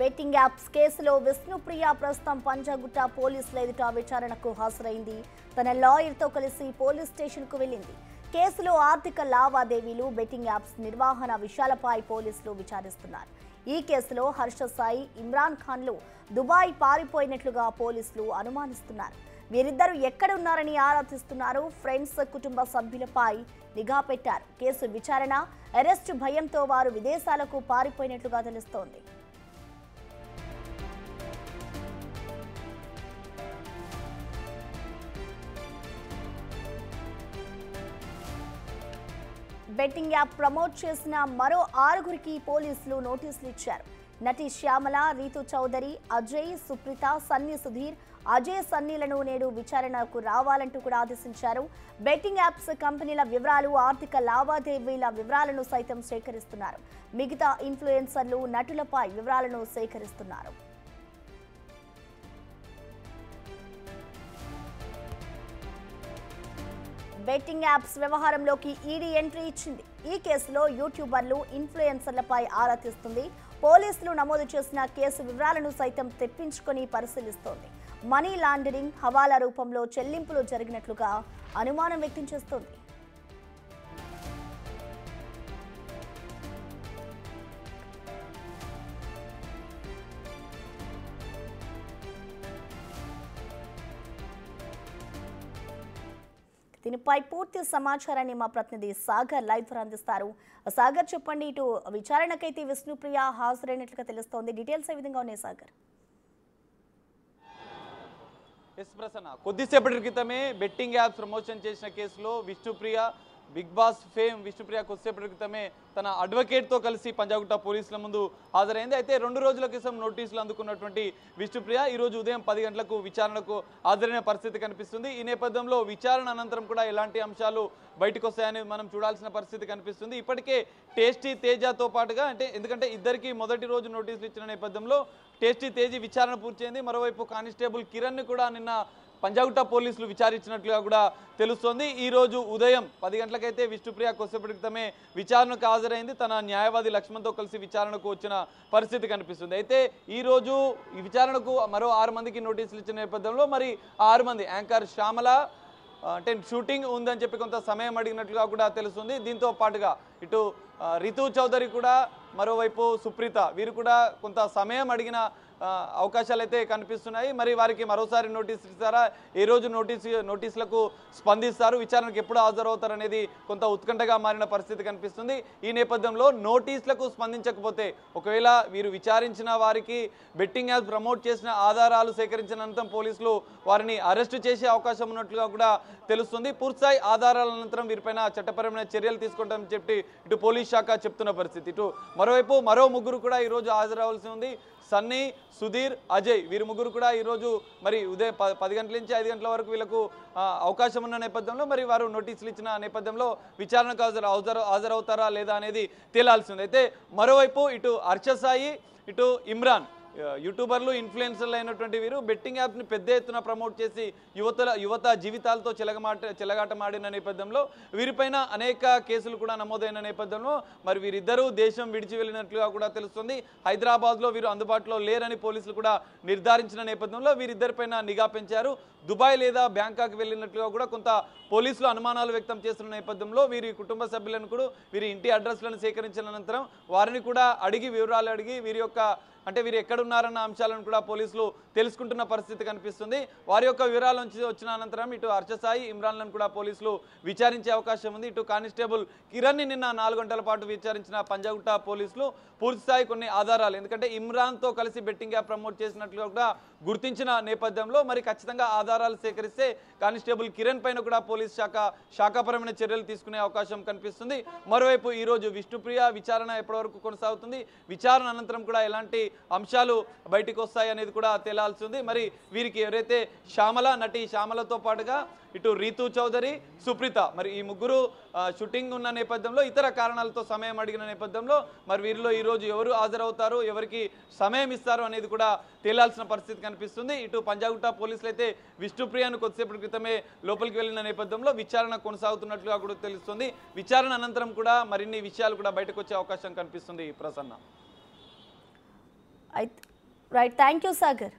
Betting apps కేసులో విష్ణుప్రియ ప్రస్తుతం పంజాగుట్ట పోలీసుల ఎదుట విచారణకు హాజరైంది. తన లాయర్తో కలిసి పోలీస్ స్టేషన్కు వెళ్లింది. కేసులో ఆర్థిక లావాదేవీలు, బెట్టింగ్ యాప్స్ నిర్వహణ విషయాలపై పోలీసులు విచారిస్తున్నారు. ఈ కేసులో హర్ష సాయి, ఇమ్రాన్ ఖాన్లు దుబాయ్ పారిపోయినట్లుగా పోలీసులు అనుమానిస్తున్నారు. వీరిద్దరూ ఎక్కడ ఉన్నారని ఆరా తీస్తున్నారు. ఫ్రెండ్స్, కుటుంబ సభ్యులపై నిఘా పెట్టారు. కేసు విచారణ, అరెస్టు భయంతో వారు విదేశాలకు పారిపోయినట్లుగా తెలుస్తోంది. బెట్టింగ్ యాప్ ప్రమోట్ చేసిన మరో 6గురికి పోలీసులు నోటీసులు ఇచ్చారు. నటి శ్యామల, రీతు చౌదరి, అజయ్, సుప్రీత, సన్నీ సుధీర్, అజయ్ సన్నీలను నేడు విచారణకు రావాలంటూ కూడా ఆదేశించారు. బెట్టింగ్ యాప్స్ కంపెనీల వివరాలు, ఆర్థిక లావాదేవీల వివరాలను సైతం సేకరిస్తున్నారు. మిగతా ఇన్ఫ్లుయెన్సర్లు, నటులపై వివరాలను సేకరిస్తున్నారు. బెట్టింగ్ యాప్స్ వ్యవహారంలోకి ఈడీ ఎంట్రీ ఇచ్చింది. ఈ కేసులో యూట్యూబర్లు, ఇన్ఫ్లుయెన్సర్లపై ఆరా తీస్తుంది. పోలీసులు నమోదు చేసిన కేసు వివరాలను సైతం తెప్పించుకొని పరిశీలిస్తోంది. మనీ లాండరింగ్, హవాలా రూపంలో చెల్లింపులు జరిగినట్లుగా అనుమానం వ్యక్తం చేస్తోంది. దీనిపై పూర్తి సమాచారాన్ని మా ప్రతినిధి సాగర్ లైవ్ ద్వారా అందిస్తారు. సాగర్, చెప్పండి. ఇటు విచారణకైతే విష్ణుప్రియ హాజరైనట్లుగా తెలుస్తోంది. డీటెయిల్స్ ఏ విధంగా ఉన్నాయి సాగర్? ఎస్ ప్రసన్న, కొద్దిసేపటి క్రితమే బెట్టింగ్ యాప్స్ ప్రమోషన్ చేసిన కేసులో Vishnupriya, Bigg Boss fame Vishnupriya కొద్దిసేపటి క్రితమే తన అడ్వకేట్తో కలిసి పంజాగుట్ట పోలీసుల ముందు హాజరైంది. అయితే 2 రోజుల క్రితం నోటీసులు అందుకున్నటువంటి విష్ణుప్రియ ఈరోజు ఉదయం 10 గంటలకు విచారణకు హాజరైన పరిస్థితి కనిపిస్తుంది. ఈ నేపథ్యంలో విచారణ అనంతరం కూడా ఎలాంటి అంశాలు బయటకు వస్తాయని మనం చూడాల్సిన పరిస్థితి కనిపిస్తుంది. ఇప్పటికే టేస్టీ తేజతో పాటుగా ఎందుకంటే ఇద్దరికి మొదటి రోజు నోటీసులు ఇచ్చిన నేపథ్యంలో టేస్టీ తేజీ విచారణ పూర్తయింది. మరోవైపు కానిస్టేబుల్ కిరణ్ కూడా నిన్న పంజాగుట్ట పోలీసులు విచారించినట్లుగా కూడా తెలుస్తోంది. ఈ రోజు ఉదయం 10 గంటలకైతే విష్ణుప్రియ కొద్దిసేపటి క్రితమే విచారణకు హాజరైంది. తన న్యాయవాది లక్ష్మణ్తో కలిసి విచారణకు వచ్చిన పరిస్థితి కనిపిస్తుంది. అయితే ఈ రోజు ఈ విచారణకు మరో 6 మందికి నోటీసులు ఇచ్చిన నేపథ్యంలో మరి 6 మంది యాంకర్ శ్యామల షూటింగ్ ఉందని చెప్పి కొంత సమయం అడిగినట్లుగా కూడా తెలుస్తుంది. దీంతో పాటుగా ఇటు రీతు చౌదరి కూడా, మరోవైపు సుప్రీత, వీరు కూడా కొంత సమయం అడిగిన అవకాశాలు అయితే కనిపిస్తున్నాయి. మరి వారికి మరోసారి నోటీసులు ఇస్తారా, ఏ రోజు నోటీసులకు స్పందిస్తారు, విచారణకు ఎప్పుడు హాజరవుతారు అనేది కొంత ఉత్కంఠగా మారిన పరిస్థితి కనిపిస్తుంది. ఈ నేపథ్యంలో నోటీసులకు స్పందించకపోతే, ఒకవేళ వీరు విచారించిన వారికి బెట్టింగ్ యాప్స్ ప్రమోట్ చేసిన ఆధారాలు సేకరించిన అనంతరం పోలీసులు వారిని అరెస్టు చేసే అవకాశం ఉన్నట్లుగా కూడా తెలుస్తుంది. పూర్తిస్థాయి ఆధారాల అనంతరం వీరిపైన చట్టపరమైన చర్యలు తీసుకుంటామని చెప్పి ఇటు పోలీస్ శాఖ చెప్తున్న పరిస్థితి. ఇటు మరోవైపు మరో 3 కూడా ఈరోజు హాజరవలసి ఉంది. సన్నీ, సుధీర్, అజయ్, వీరు 3 కూడా ఈరోజు మరి ఉదయం 10 గంటల నుంచి 5 గంటల వరకు వీళ్ళకు అవకాశం ఉన్న నేపథ్యంలో మరి వారు నోటీసులు ఇచ్చిన నేపథ్యంలో విచారణకు హాజరవుతారా లేదా అనేది తేలాల్సింది. అయితే మరోవైపు ఇటు హర్ష సాయి, ఇటు ఇమ్రాన్, యూట్యూబర్లు, ఇన్ఫ్లుయెన్సర్లు అయినటువంటి వీరు బెట్టింగ్ యాప్ని పెద్ద ఎత్తున ప్రమోట్ చేసి యువత జీవితాలతో చెలగాటమాడిన నేపథ్యంలో వీరిపైన అనేక కేసులు కూడా నమోదైన నేపథ్యంలో మరి వీరిద్దరూ దేశం విడిచి వెళ్ళినట్లుగా కూడా తెలుస్తుంది. హైదరాబాద్లో వీరు అందుబాటులో లేరని పోలీసులు కూడా నిర్ధారించిన నేపథ్యంలో వీరిద్దరిపైన నిఘా పెంచారు. దుబాయ్ లేదా బ్యాంకాక్ వెళ్ళినట్లుగా కూడా కొంత పోలీసులు అనుమానాలు వ్యక్తం చేస్తున్న నేపథ్యంలో వీరి కుటుంబ సభ్యులను కూడా, వీరి ఇంటి అడ్రస్లను సేకరించిన అనంతరం వారిని కూడా వివరాలు అడిగి వీరు ఎక్కడున్నారన్న అంశాలను కూడా పోలీసులు తెలుసుకుంటున్న పరిస్థితి కనిపిస్తుంది. వారి యొక్క వివరాల నుంచి వచ్చిన అనంతరం ఇటు హర్ష సాయి, ఇమ్రాన్లను కూడా పోలీసులు విచారించే అవకాశం ఉంది. ఇటు కానిస్టేబుల్ కిరణ్ని నిన్న 4 గంటల పాటు విచారించిన పంజాగుట్ట పోలీసులు పూర్తిస్థాయి కొన్ని ఆధారాలు, ఎందుకంటే ఇమ్రాన్తో కలిసి బెట్టింగ్ యాప్ ప్రమోట్ చేసినట్లుగా కూడా గుర్తించిన నేపథ్యంలో మరి ఖచ్చితంగా ఆధారాలు సేకరిస్తే కానిస్టేబుల్ కిరణ్ పైన కూడా పోలీస్ శాఖాపరమైన చర్యలు తీసుకునే అవకాశం కనిపిస్తుంది. మరోవైపు ఈరోజు విష్ణుప్రియ విచారణ ఎప్పటివరకు కొనసాగుతుంది, విచారణ అనంతరం కూడా ఎలాంటి అంశాలు బయటికి వస్తాయి అనేది కూడా తేలాల్సి ఉంది. మరి వీరికి ఎవరైతే నటి శ్యామలతో పాటుగా ఇటు రీతు చౌదరి, సుప్రీత, మరి ఈ 3 షూటింగ్ ఉన్న నేపథ్యంలో ఇతర కారణాలతో సమయం అడిగిన నేపథ్యంలో మరి వీరిలో ఈరోజు ఎవరు హాజరవుతారు, ఎవరికి సమయం ఇస్తారు అనేది కూడా తేలాల్సిన పరిస్థితి కనిపిస్తుంది. ఇటు పంజాగుట్ట పోలీసులు అయితే విష్ణుప్రియను కొద్దిసేపటి క్రితమే లోపలికి వెళ్ళిన నేపథ్యంలో విచారణ కొనసాగుతున్నట్లుగా కూడా తెలుస్తుంది. విచారణ అనంతరం కూడా మరిన్ని విషయాలు కూడా బయటకు వచ్చే అవకాశం కనిపిస్తుంది. ప్రసన్న. అయితే రైట్, థ్యాంక్ యూ సాగర్.